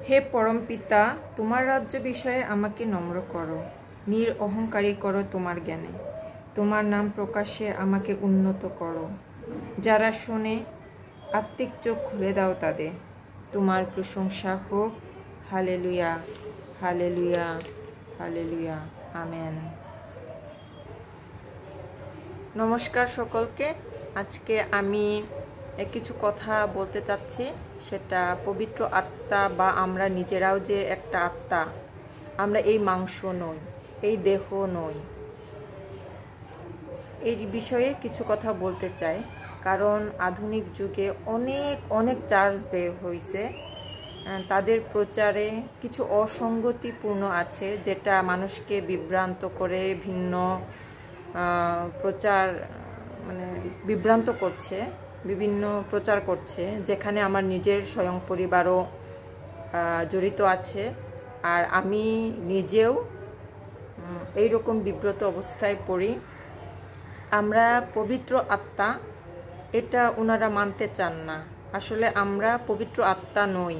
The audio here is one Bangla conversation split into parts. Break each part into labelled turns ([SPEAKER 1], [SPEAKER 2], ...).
[SPEAKER 1] হে পরমপিতা, তোমার রাজ্য বিষয়ে আমাকে নম্র করো, অহংকারী করো তোমার জ্ঞানে। তোমার নাম প্রকাশে আমাকে উন্নত করো। যারা শোনে আত্মিক চোখ খুলে দাও তাদের। তোমার প্রশংসা হোক। Hallelujah, hallelujah, hallelujah, amen. নমস্কার সকলকে। আজকে আমি কিছু কথা বলতে চাচ্ছি। সেটা পবিত্র আত্মা বা আমরা নিজেরাও যে একটা আত্মা, আমরা এই মাংস নই, এই দেহ নই, এই বিষয়ে কিছু কথা বলতে চাই। কারণ আধুনিক যুগে অনেক অনেক চার্চ বের হয়েছে, তাদের প্রচারে কিছু অসঙ্গতিপূর্ণ আছে, যেটা মানুষকে বিভ্রান্ত করে ভিন্ন প্রচার বিভ্রান্ত করছে, বিভিন্ন প্রচার করছে, যেখানে আমার নিজের স্বয়ং পরিবারও জড়িত আছে। আর আমি নিজেও এইরকম বিব্রত অবস্থায় পড়ি। আমরা পবিত্র আত্মা, এটা ওনারা মানতে চান না। আসলে আমরা পবিত্র আত্মা নই।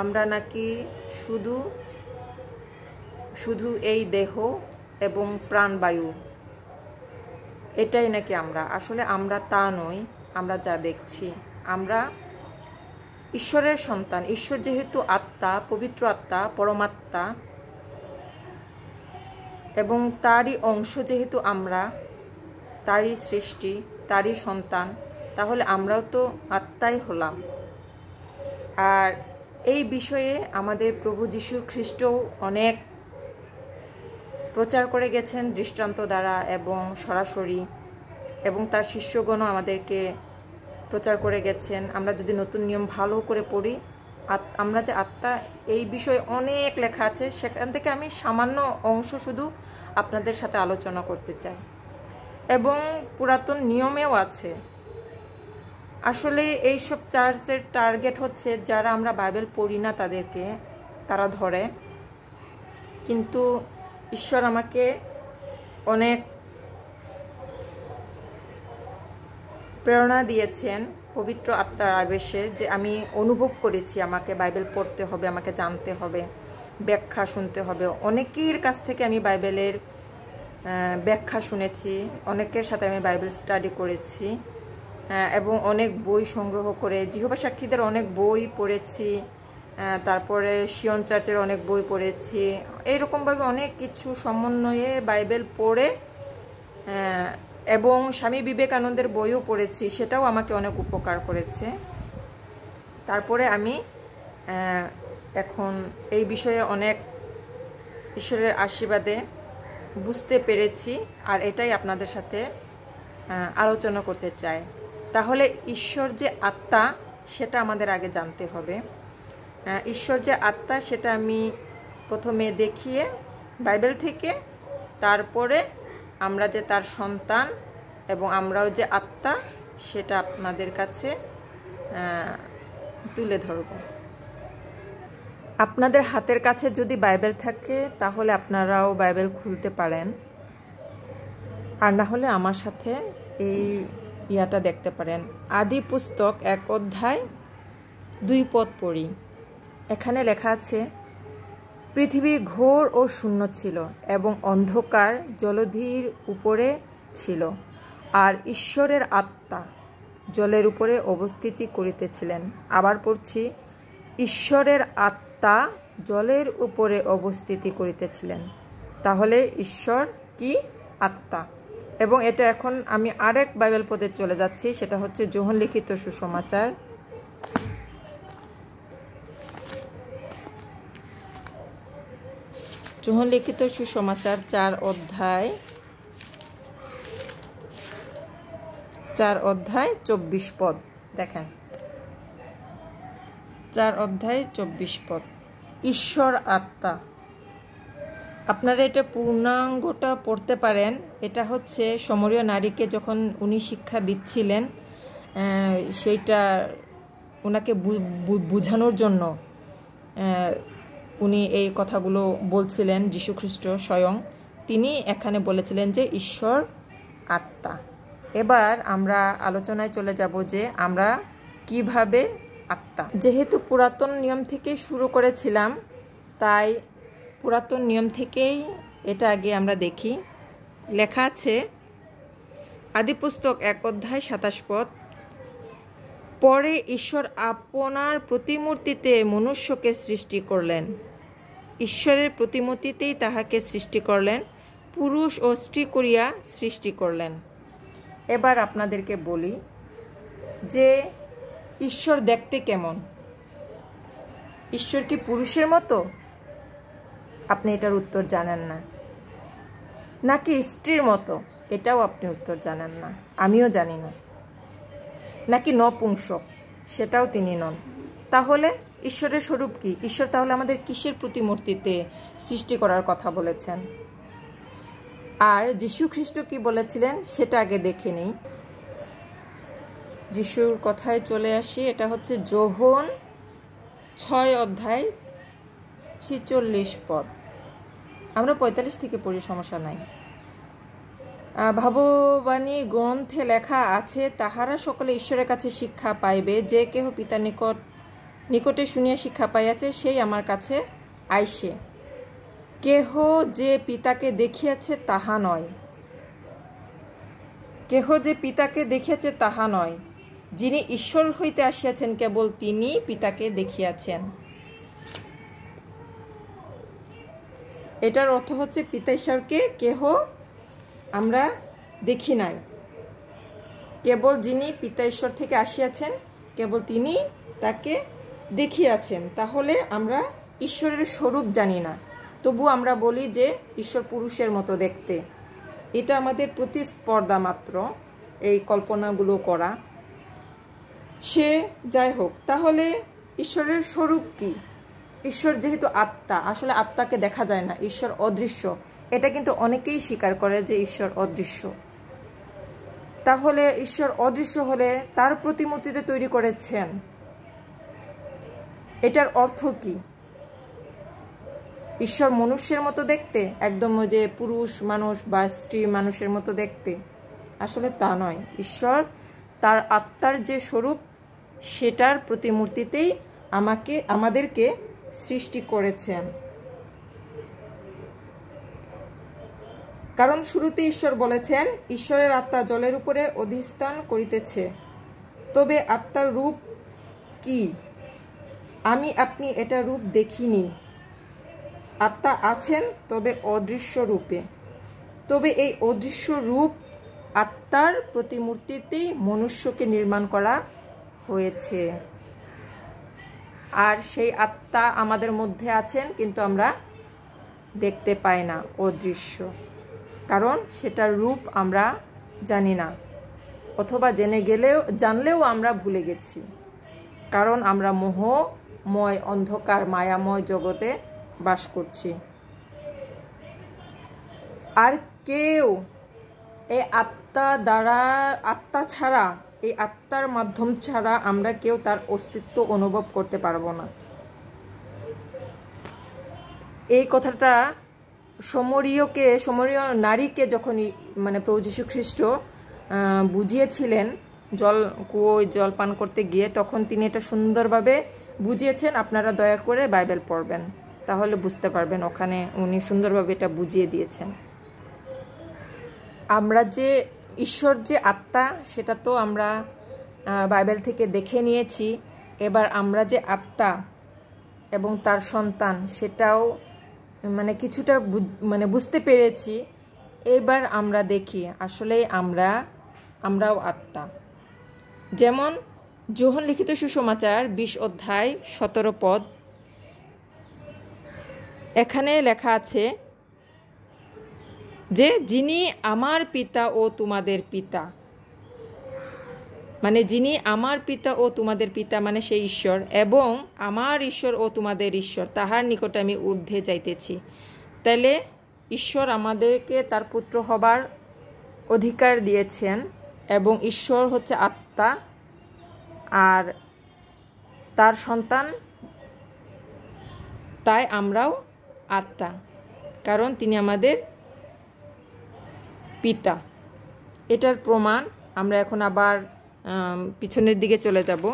[SPEAKER 1] আমরা নাকি শুধু শুধু এই দেহ এবং প্রাণবায়ু, এটাই নাকি আমরা। আসলে আমরা তা নই। আমরা যা দেখছি, আমরা ঈশ্বরের সন্তান। ঈশ্বর যেহেতু আত্মা, পবিত্র আত্মা, পরমাত্মা, এবং তারই অংশ যেহেতু আমরা, তারই সৃষ্টি, তারই সন্তান, তাহলে আমরাও তো আত্মাই হলাম। আর এই বিষয়ে আমাদের প্রভু যীশু খ্রিস্টও অনেক প্রচার করে গেছেন দৃষ্টান্ত দ্বারা এবং সরাসরি, এবং তার শিষ্যগণও আমাদেরকে প্রচার করে গেছেন। আমরা যদি নতুন নিয়ম ভালো করে পড়ি, আমরা যে আত্মা, এই বিষয়ে অনেক লেখা আছে। সেখান থেকে আমি সামান্য অংশ শুধু আপনাদের সাথে আলোচনা করতে চাই। এবং পুরাতন নিয়মেও আছে। আসলে এইসব চার্চের টার্গেট হচ্ছে যারা আমরা বাইবেল পড়ি না তাদেরকে তারা ধরে। কিন্তু ঈশ্বর আমাকে অনেক প্রেরণা দিয়েছেন পবিত্র আত্মার আবেশে, যে আমি অনুভব করেছি আমাকে বাইবেল পড়তে হবে, আমাকে জানতে হবে, ব্যাখ্যা শুনতে হবে। অনেকের কাছ থেকে আমি বাইবেলের ব্যাখ্যা শুনেছি, অনেকের সাথে আমি বাইবেল স্টাডি করেছি, এবং অনেক বই সংগ্রহ করে জিহোবা সাক্ষীদের অনেক বই পড়েছি, তারপরে সিয়ন চার্চের অনেক বই পড়েছি। এইরকমভাবে অনেক কিছু সমন্বয়ে বাইবেল পড়ে, এবং স্বামী বিবেকানন্দের বইও পড়েছি, সেটাও আমাকে অনেক উপকার করেছে। তারপরে আমি এখন এই বিষয়ে অনেক ঈশ্বরের আশীর্বাদে বুঝতে পেরেছি, আর এটাই আপনাদের সাথে আলোচনা করতে চাই। তাহলে ঈশ্বর যে আত্মা, সেটা আমাদের আগে জানতে হবে। ঈশ্বর যে আত্মা, সেটা আমি প্রথমে দেখিয়ে বাইবেল থেকে, তারপরে আমরা যে তার সন্তান এবং আমরাও যে আত্মা, সেটা আপনাদের কাছে তুলে ধরব। আপনাদের হাতের কাছে যদি বাইবেল থাকে তাহলে আপনারাও বাইবেল খুলতে পারেন, আর না হলে আমার সাথে এই ইয়াটা দেখতে পারেন। আদি পুস্তক 1 অধ্যায় 2 পদ পড়ি। এখানে লেখা আছে, পৃথিবী ঘোর ও শূন্য ছিল এবং অন্ধকার জলধির উপরে ছিল, আর ঈশ্বরের আত্মা জলের উপরে অবস্থিতি করিতেছিলেন। আবার পড়ছি, ঈশ্বরের আত্মা জলের উপরে অবস্থিতি করিতেছিলেন। তাহলে ঈশ্বর কি? আত্মা। এবং এটা এখন আমি আরেক বাইবেল পদে চলে যাচ্ছি, সেটা হচ্ছে যোহন লিখিত সুসমাচার, যোহন লিখিত সুসমাচার 4 অধ্যায় 24 পদ। দেখেন, 4 অধ্যায় 24 পদ, ঈশ্বর আত্মা। আপনারা এটা পূর্ণাঙ্গটা পড়তে পারেন। এটা হচ্ছে সমরীয় নারীকে যখন উনি শিক্ষা দিচ্ছিলেন, সেইটা ওনাকে বোঝানোর জন্য উনি এই কথাগুলো বলছিলেন। যীশুখ্রিস্ট স্বয়ং তিনি এখানে বলেছিলেন যে ঈশ্বর আত্মা। এবার আমরা আলোচনায় চলে যাব যে আমরা কিভাবে আত্মা। যেহেতু পুরাতন নিয়ম থেকেই শুরু করেছিলাম, তাই পুরাতন নিয়ম থেকেই এটা আগে আমরা দেখি। লেখা আছে আদিপুস্তক 1 অধ্যায় 27 পদ, পরে ঈশ্বর আপনার প্রতিমূর্তিতে মনুষ্যকে সৃষ্টি করলেন, ঈশ্বরের প্রতিমূর্তিতেই তাহাকে সৃষ্টি করলেন, পুরুষ ও স্ত্রী করিয়া সৃষ্টি করলেন। এবার আপনাদেরকে বলি যে ঈশ্বর দেখতে কেমন? ঈশ্বর কি পুরুষের মতো? আপনি এটার উত্তর জানেন না। নাকি স্ত্রীর মতো? এটাও আপনি উত্তর জানেন না, আমিও জানি না। নাকি নপুংসক? সেটাও তিনি নন। তাহলে ঈশ্বরের স্বরূপ কি? ঈশ্বর তাহলে আমাদের কিসের প্রতিমূর্তিতে সৃষ্টি করার কথা বলেছেন? আর যীশু খ্রিস্ট কি বলেছিলেন সেটা আগে দেখে নেই। যিশুর কথায় চলে আসি। এটা হচ্ছে যোহন 6 অধ্যায় 46 পদ। আমরা 45 থেকে পড়ি, সমস্যা নাই। ভাববাণী গ্রন্থে লেখা আছে, তাহারা সকলে ঈশ্বরের কাছে শিক্ষা পাইবে, যে কেহ পিতার নিকটে শুনিয়া শিক্ষা পাইয়াছে সেই আমার কাছে আইসে। কেহ যে পিতাকে দেখিয়াছে তাহা নয়, কেহ যে পিতাকে দেখিয়াছে তাহা নয়, যিনি ঈশ্বর হইতে আসিয়াছেন কেবল তিনি পিতাকে দেখিয়াছেন। এটার অর্থ হচ্ছে পিতা ঈশ্বরকে কেহ আমরা দেখি নাই, কেবল যিনি পিতা ঈশ্বর থেকে আসিয়াছেন কেবল তিনি তাকে দেখিয়াছেন। তাহলে আমরা ঈশ্বরের স্বরূপ জানি না, তবু আমরা বলি যে ঈশ্বর পুরুষের মতো দেখতে। এটা আমাদের প্রতিস্পর্ধা মাত্র, এই কল্পনাগুলো করা। সে যাই হোক, তাহলে ঈশ্বরের স্বরূপ কি? ঈশ্বর যেহেতু আত্মা, আসলে আত্মাকে দেখা যায় না, ঈশ্বর অদৃশ্য। এটা কিন্তু অনেকেই স্বীকার করে যে ঈশ্বর অদৃশ্য। তাহলে ঈশ্বর অদৃশ্য হলে তার প্রতিমূর্তিতে তৈরি করেছেন, এটার অর্থ কি? ঈশ্বর মনুষ্যের মতো দেখতে, একদম যে পুরুষ মানুষ বা স্ত্রী মানুষের মতো দেখতে? আসলে তা নয়। ঈশ্বর তার আত্মার যে স্বরূপ সেটার প্রতিমূর্তিতেই আমাদেরকে সৃষ্টি করেছেন। কারণ শুরুতে ঈশ্বর বলেছেন, ঈশ্বরের আত্মা জলের উপরে অধিষ্ঠান করিতেছে। তবে আত্মার রূপ কি? আমি আপনি এটা রূপ দেখিনি। আত্মা আছেন, তবে অদৃশ্য রূপে। তবে এই অদৃশ্য রূপ আত্মার প্রতিমূর্তিতেই মনুষ্যকে নির্মাণ করা হয়েছে। আর সেই আত্মা আমাদের মধ্যে আছেন, কিন্তু আমরা দেখতে পাই না, অদৃশ্য। কারণ সেটার রূপ আমরা জানি না, অথবা জানলেও আমরা ভুলে গেছি। কারণ আমরা মোহময় অন্ধকার মায়াময় জগতে বাস করছি। আর কেউ এই আত্মা ছাড়া, এই আত্মার মাধ্যম ছাড়া আমরা কেউ তার অস্তিত্ব অনুভব করতে পারবো না। এই কথাটা সমরীয় নারীকে যখন প্রভু যীশু খ্রিস্ট বুঝিয়েছিলেন জল পান করতে গিয়ে, তখন তিনি এটা সুন্দরভাবে বুঝিয়েছেন। আপনারা দয়া করে বাইবেল পড়বেন, তাহলে বুঝতে পারবেন। ওখানে উনি সুন্দরভাবে এটা বুঝিয়ে দিয়েছেন। আমরা যে ঈশ্বর যে আত্মা, সেটা তো আমরা বাইবেল থেকে দেখে নিয়েছি। এবার আমরা যে আত্মা এবং তার সন্তান, সেটাও কিছুটা বুঝতে পেরেছি। এবার আমরা দেখি আসলে আমরাও আত্মা। যেমন যোহন লিখিত সুসমাচার 20 অধ্যায় 17 পদ, এখানে লেখা আছে যে যিনি আমার পিতা ও তোমাদের পিতা, যিনি আমার পিতা ও তোমাদের পিতা সেই ঈশ্বর, এবং আমার ঈশ্বর ও তোমাদের ঈশ্বর, তাহার নিকটে আমি ঊর্ধ্বে যাইতেছি। তাইলে ঈশ্বর আমাদেরকে তার পুত্র হবার অধিকার দিয়েছেন, এবং ঈশ্বর হচ্ছে আত্মা, আর তার সন্তান, তাই আমরাও আত্মা, কারণ তিনি আমাদের পিতা। এটার প্রমাণ আমরা এখন আবার পিছনের দিকে চলে যাব।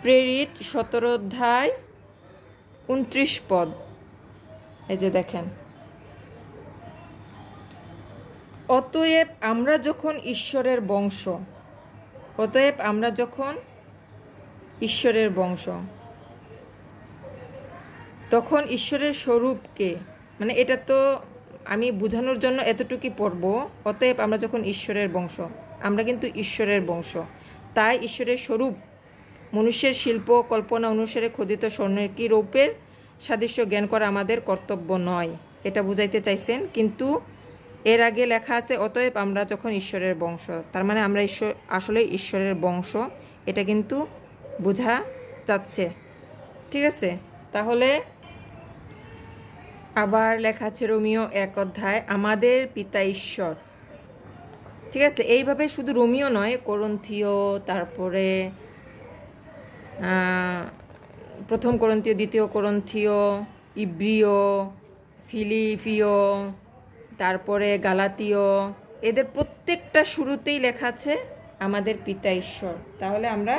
[SPEAKER 1] প্রেরিত 17 অধ্যায় 29 পদ, এই যে দেখেন, অতএব আমরা যখন ঈশ্বরের বংশ, অতএব আমরা যখন ঈশ্বরের বংশ, তখন ঈশ্বরের স্বরূপকে, মানে এটা তো আমি বোঝানোর জন্য এতটুকুই পড়ব। অতএব আমরা যখন ঈশ্বরের বংশ, আমরা কিন্তু ঈশ্বরের বংশ, তাই ঈশ্বরের স্বরূপ মনুষ্যের শিল্প কল্পনা অনুসারে খোদিত স্বর্ণের কি রৌপ্যের সাদৃশ্য জ্ঞান করা আমাদের কর্তব্য নয়, এটা বুঝাইতে চাইছেন। কিন্তু এর আগে লেখা আছে অতএব আমরা যখন ঈশ্বরের বংশ, তার মানে আমরা আসলে ঈশ্বরের বংশ, এটা কিন্তু বোঝা যাচ্ছে। ঠিক আছে, তাহলে আবার লেখা আছে রোমিও 1 অধ্যায়, আমাদের পিতা ঈশ্বর। ঠিক আছে, এইভাবে শুধু রোমিও নয়, করন্থীয়, তারপরে 1 করন্থীয়, 2 করন্থীয়, ইব্রিয়, ফিলিপিও, তারপরে গালাতীয়, এদের প্রত্যেকটা শুরুতেই লেখা আছে আমাদের পিতা ঈশ্বর। তাহলে আমরা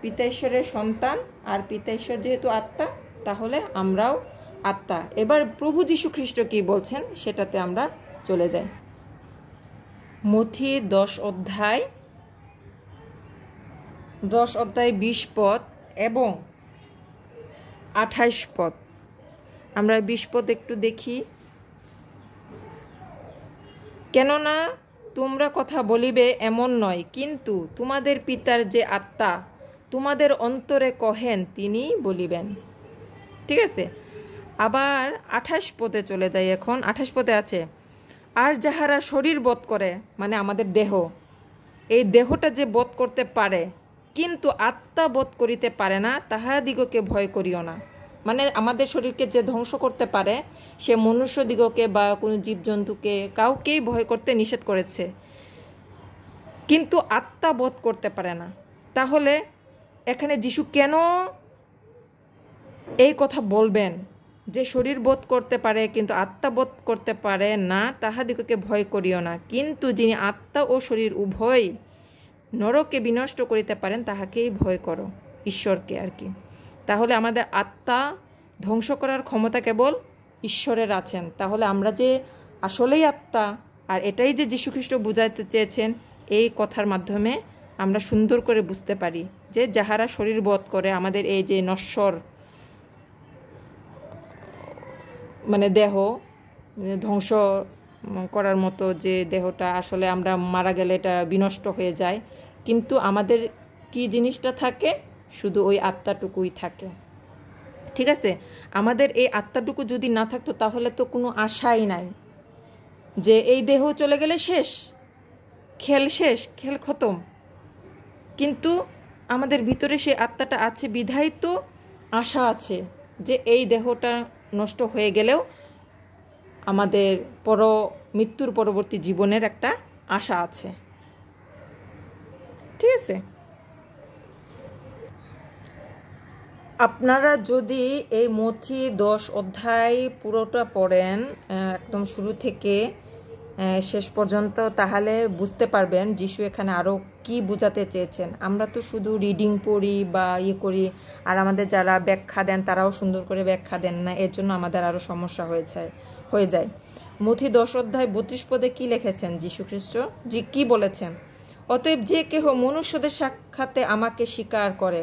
[SPEAKER 1] পিতা ঈশ্বরের সন্তান, আর পিতা ঈশ্বর যেহেতু আত্মা, তাহলে আমরাও আত্মা। এবার প্রভু যীশু খ্রিস্ট কি বলছেন সেটাতে আমরা চলে যাই। মথি 10 অধ্যায় 20 পদ এবং 28 পদ, আমরা 20 পদ একটু দেখি। কেননা তোমরা কথা বলিবে এমন নয়, কিন্তু তোমাদের পিতার যে আত্মা তোমাদের অন্তরে কহেন তিনি বলিবেন। ঠিক আছে, আবার 28 পদে চলে যাই। এখন 28 পদে আছে, আর যাহারা শরীর বোধ করে, মানে আমাদের দেহ, এই দেহটা যে বোধ করতে পারে কিন্তু আত্মা বোধ করিতে পারে না, তাহাদিগকে ভয় করিও না। মানে আমাদের শরীরকে যে ধ্বংস করতে পারে সে মনুষ্যদিগকে বা কোনো জীবজন্তুকে কাউকেই ভয় করতে নিষেধ করেছে, কিন্তু আত্মা বোধ করতে পারে না। তাহলে এখানে যিশু কেন এই কথা বলবেন যে শরীর বোধ করতে পারে কিন্তু আত্মা বোধ করতে পারে না, তাহাদিগকে ভয় করিও না, কিন্তু যিনি আত্মা ও শরীর উভয় নরকে বিনষ্ট করিতে পারেন তাহাকেই ভয় করো, ঈশ্বরকে আর কি। তাহলে আমাদের আত্মা ধ্বংস করার ক্ষমতা কেবল ঈশ্বরের আছেন। তাহলে আমরা যে আসলেই আত্মা, আর এটাই যে যীশুখ্রিস্ট বুঝাইতে চেয়েছেন, এই কথার মাধ্যমে আমরা সুন্দর করে বুঝতে পারি যে যাহারা শরীর বোধ করে, আমাদের এই যে নশ্বর মানে দেহ ধ্বংস করার মতো যে দেহটা, আসলে আমরা মারা গেলে এটা বিনষ্ট হয়ে যায়, কিন্তু আমাদের কি জিনিসটা থাকে, শুধু ওই আত্মাটুকুই থাকে। ঠিক আছে, আমাদের এই আত্মাটুকু যদি না থাকতো তাহলে তো কোনো আশাই নাই যে এই দেহ চলে গেলে শেষ, খেল খতম। কিন্তু আমাদের ভিতরে সেই আত্মাটা আছে বিধায় তো আশা আছে যে এই দেহটা নষ্ট হয়ে গেলেও আমাদের মৃত্যুর পরবর্তী জীবনের একটা আশা আছে। ঠিক আছে, আপনারা যদি এই মথি 10 অধ্যায় পুরোটা পড়েন একদম শুরু থেকে শেষ পর্যন্ত, তাহলে বুঝতে পারবেন যিশু এখানে আরও কি বোঝাতে চেয়েছেন। আমরা তো শুধু রিডিং পড়ি বা করি, আর আমাদের যারা ব্যাখ্যা দেন তারাও সুন্দর করে ব্যাখ্যা দেন না, এর জন্য আমাদের আরও সমস্যা হয়ে যায়। মথি 10 অধ্যায় 32 পদে কি লিখেছেন যীশু খ্রিস্ট, কি বলেছেন? অতএব যে কেহ মনুষ্যদের সাক্ষাতে আমাকে স্বীকার করে,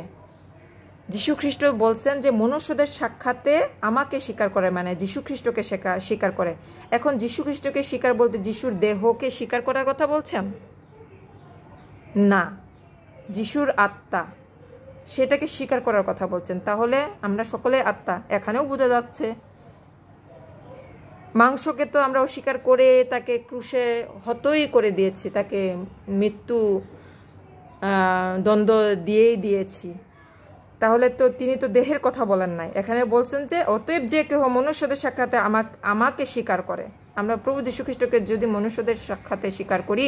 [SPEAKER 1] যীশু খ্রিস্ট বলছেন যে মনুষ্যদের সাক্ষাতে আমাকে স্বীকার করে, মানে যীশু খ্রিস্টকে স্বীকার করে। এখন যীশু খ্রিস্টকে স্বীকার বলতে যিশুর দেহকে স্বীকার করার কথা বলছেন না, যিশুর আত্মা সেটাকে স্বীকার করার কথা বলছেন। তাহলে আমরা সকলে আত্মা, এখানেও বোঝা যাচ্ছে। মাংসকে তো আমরা অস্বীকার করে তাকে ক্রুশে হতই করে দিয়েছি, তাকে মৃত্যু দ্বন্দ্ব দিয়েই দিয়েছি। তাহলে তো তিনি তো দেহের কথা বলেন নাই, এখানে বলছেন যে অতএব যে কেহ মনুষ্যদের সাক্ষাতে আমাকে স্বীকার করে। আমরা প্রভু যীশু খ্রিস্টকে যদি মনুষ্যদের সাক্ষাতে স্বীকার করি,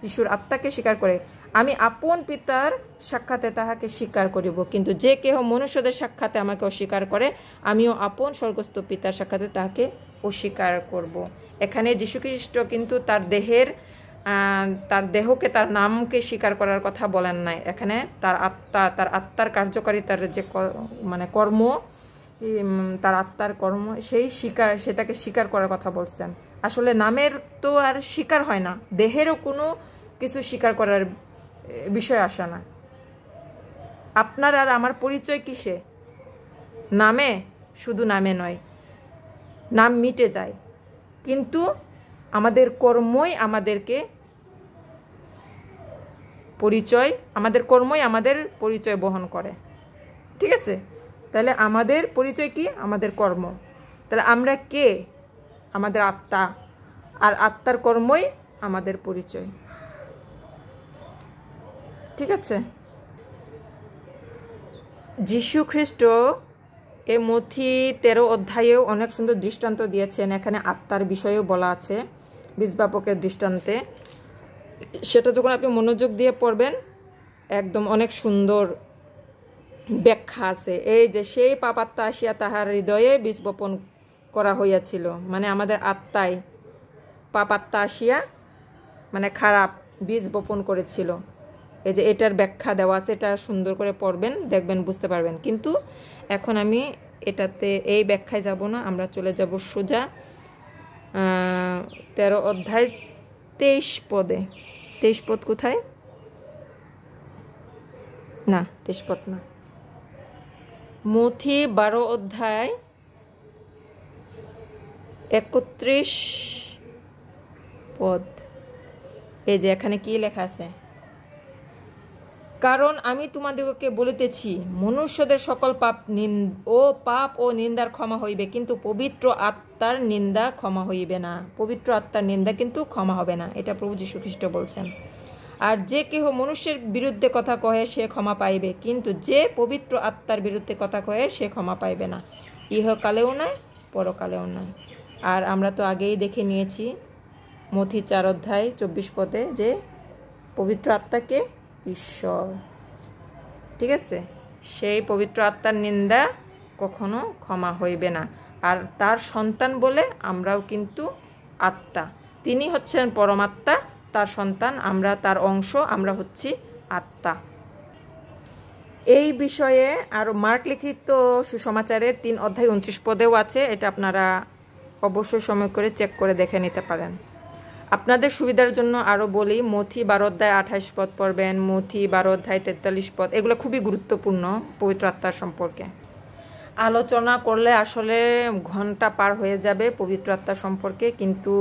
[SPEAKER 1] যিশুর আত্মাকে স্বীকার করে, আমি আপন পিতার সাক্ষাতে তাহাকে স্বীকার করিব, কিন্তু যে কেহ মনুষ্যদের সাক্ষাতে আমাকে অস্বীকার করে, আমিও আপন স্বর্গস্থ পিতার সাক্ষাতে তাহাকে অস্বীকার করব। এখানে যীশু খ্রিস্ট কিন্তু তার দেহের তার দেহকে, তার নামকে স্বীকার করার কথা বলেন নাই। এখানে তার আত্মা, তার আত্মার কার্যকারিতার যে মানে কর্ম, তার আত্মার কর্ম, সেটাকে স্বীকার করার কথা বলছেন। আসলে নামের তো আর স্বীকার হয় না, দেহেরও কোনো কিছু স্বীকার করার বিষয় আসে না। আপনার আর আমার পরিচয় কিসে? নামে। শুধু নামে নয়, নাম মিটে যায়, কিন্তু আমাদের কর্মই আমাদেরকে আমাদের কর্মই আমাদের পরিচয় বহন করে। ঠিক আছে? তাহলে আমাদের পরিচয় কি? আমাদের কর্ম। তাহলে আমরা কে? আমাদের আত্মা, আর আত্মার কর্মই আমাদের পরিচয়। ঠিক আছে? যীশু খ্রিস্ট এই মথি 13 অধ্যায়েও অনেক সুন্দর দৃষ্টান্ত দিয়েছেন। এখানে আত্মার বিষয়েও বলা আছে বীজবাপকের দৃষ্টান্তে। সেটা যখন আপনি মনোযোগ দিয়ে পড়বেন, একদম অনেক সুন্দর ব্যাখ্যা আছে। এই যে সেই পাপাত্মা আসিয়া তাহার হৃদয়ে বীজ বপন করা হইয়াছিল, মানে আমাদের আত্মায় পাপাত্মা আসিয়া মানে খারাপ বীজ বপন করেছিল। এই যে এটার ব্যাখ্যা দেওয়া আছে, এটা সুন্দর করে পড়বেন, দেখবেন, বুঝতে পারবেন। কিন্তু এখন আমি এটাতে এই ব্যাখ্যায় যাব না, আমরা চলে যাব সোজা 13 অধ্যায় 23 পদে। 23 পদ কোথায়? না, 23 পদ না, মথি 12 অধ্যায় 31 পদ। এই যে এখানে কি লেখা আছে? কারণ আমি তোমাদিগকে বলিতেছি, মনুষ্যদের সকল পাপ ও নিন্দার ক্ষমা হইবে, কিন্তু পবিত্র আত্মার নিন্দা ক্ষমা হইবে না। পবিত্র আত্মার নিন্দা কিন্তু ক্ষমা হবে না, এটা প্রভু যীশু খ্রিস্ট বলছেন। আর যে কেহ মনুষ্যের বিরুদ্ধে কথা কহে সে ক্ষমা পাইবে, কিন্তু যে পবিত্র আত্মার বিরুদ্ধে কথা কহে সে ক্ষমা পাইবে না, ইহকালেও নয় পরকালেও নয়। আর আমরা তো আগেই দেখে নিয়েছি মথি 4 অধ্যায় 24 পদে যে পবিত্র আত্মাকে ঈশ্বর। ঠিক আছে? সেই পবিত্র আত্মার নিন্দা কখনো ক্ষমা হইবে না। আর তার সন্তান বলে আমরাও কিন্তু আত্মা। তিনি হচ্ছেন পরমাত্মা, তার সন্তান, আমরা তার অংশ, আমরা হচ্ছি আত্মা। এই বিষয়ে আরও মার্ক লিখিত সুসমাচারের 3 অধ্যায় 29 পদেও আছে। এটা আপনারা অবশ্যই সময় করে চেক করে দেখে নিতে পারেন। আপনাদের সুবিধার জন্য আরও বলি, মথি 12 অধ্যায় 28 পদ পড়বেন, মথি 12 অধ্যায় 43 পদ। এগুলো খুবই গুরুত্বপূর্ণ পবিত্র আত্মার সম্পর্কে। আলোচনা করলে আসলে ঘন্টা পার হয়ে যাবে পবিত্র আত্মা সম্পর্কে, কিন্তু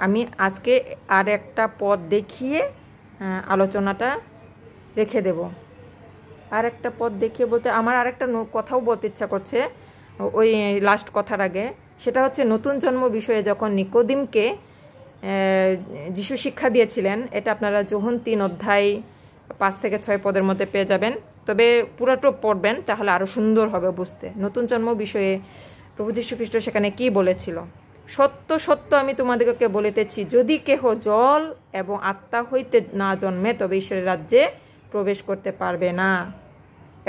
[SPEAKER 1] আমি আজকে আর একটা পদ দেখিয়ে আলোচনাটা রেখে দেব। আর একটা পদ দেখিয়ে বলতে আমার আরেকটা কথাও বলতে ইচ্ছা করছে ওই লাস্ট কথার আগে। সেটা হচ্ছে নতুন জন্ম বিষয়ে যখন নিকোদিমকে যিশু শিক্ষা দিয়েছিলেন, এটা আপনারা যোহন 3 অধ্যায় 5 থেকে 6 পদের মধ্যে পেয়ে যাবেন। তবে পুরোটা পড়বেন, তাহলে আরও সুন্দর হবে বুঝতে। নতুন জন্ম বিষয়ে প্রভু যীশু খ্রিস্ট সেখানে কি বলেছিল? সত্য সত্য আমি তোমাদিগকে বলিতেছি, যদি কেহ জল এবং আত্মা হইতে না জন্মে তবে ঈশ্বরের রাজ্যে প্রবেশ করতে পারবে না।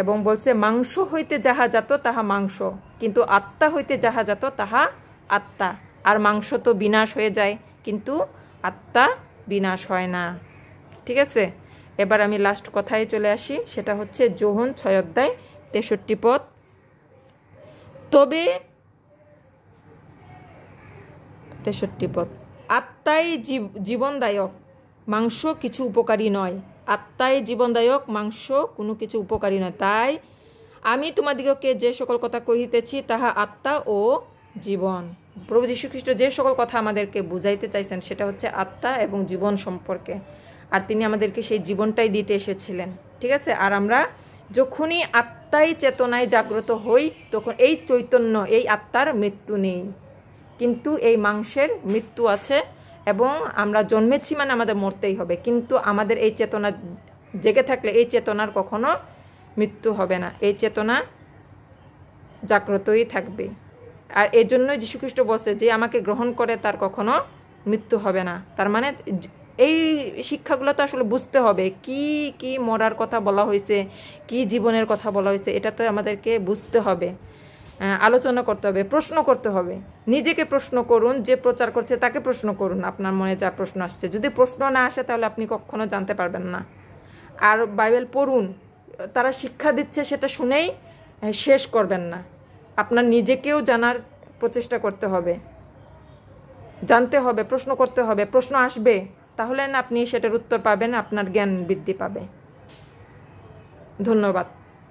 [SPEAKER 1] এবং বলছে, মাংস হইতে যাহা জাত তাহা মাংস, কিন্তু আত্মা হইতে যাহা জাত তাহা আত্মা। আর মাংস তো বিনাশ হয়ে যায়, কিন্তু আত্মা বিনাশ হয় না। ঠিক আছে? এবার আমি লাস্ট কথায় চলে আসি, সেটা হচ্ছে যোহন 6 অধ্যায় 63 পদ। তবে 63 পদ, আত্মাই জীবনদায়ক, মাংস কিছু উপকারী নয়। আত্মাই জীবনদায়ক, মাংস কোনো কিছু উপকারী নয়। তাই আমি তোমাদিগকে যে সকল কথা কহিতেছি তাহা আত্মা ও জীবন। প্রভু যীশু খ্রিস্ট যে সকল কথা আমাদেরকে বুঝাইতে চাইছেন সেটা হচ্ছে আত্মা এবং জীবন সম্পর্কে। আর তিনি আমাদেরকে সেই জীবনটাই দিতে এসেছিলেন। ঠিক আছে? আর আমরা যখনই আত্মাই চেতনায় জাগ্রত হই, তখন এই চৈতন্য, এই আত্মার মৃত্যু নেই, কিন্তু এই মাংসের মৃত্যু আছে। এবং আমরা জন্মেছি মানে আমাদের মরতেই হবে, কিন্তু আমাদের এই চেতনা জেগে থাকলে এই চেতনার কখনো মৃত্যু হবে না, এই চেতনা জাগ্রতই থাকবে। আর এই জন্যই যীশুখ্রিস্ট বলছে যে আমাকে গ্রহণ করে তার কখনো মৃত্যু হবে না। তার মানে এই শিক্ষাগুলো তো আসলে বুঝতে হবে, কি কি মরার কথা বলা হয়েছে, কি জীবনের কথা বলা হয়েছে, এটা তো আমাদেরকে বুঝতে হবে। আলোচনা করতে হবে, প্রশ্ন করতে হবে। নিজেকে প্রশ্ন করুন, যে প্রচার করছে তাকে প্রশ্ন করুন, আপনার মনে যা প্রশ্ন আসছে। যদি প্রশ্ন না আসে তাহলে আপনি কখনো জানতে পারবেন না। আর বাইবেল পড়ুন, তারা শিক্ষা দিচ্ছে সেটা শুনেই শেষ করবেন না, আপনার নিজেকেও জানার প্রচেষ্টা করতে হবে, জানতে হবে, প্রশ্ন করতে হবে। প্রশ্ন আসবে, তাহলে না আপনি সেটার উত্তর পাবেন, আপনার জ্ঞান বৃদ্ধি পাবে। ধন্যবাদ।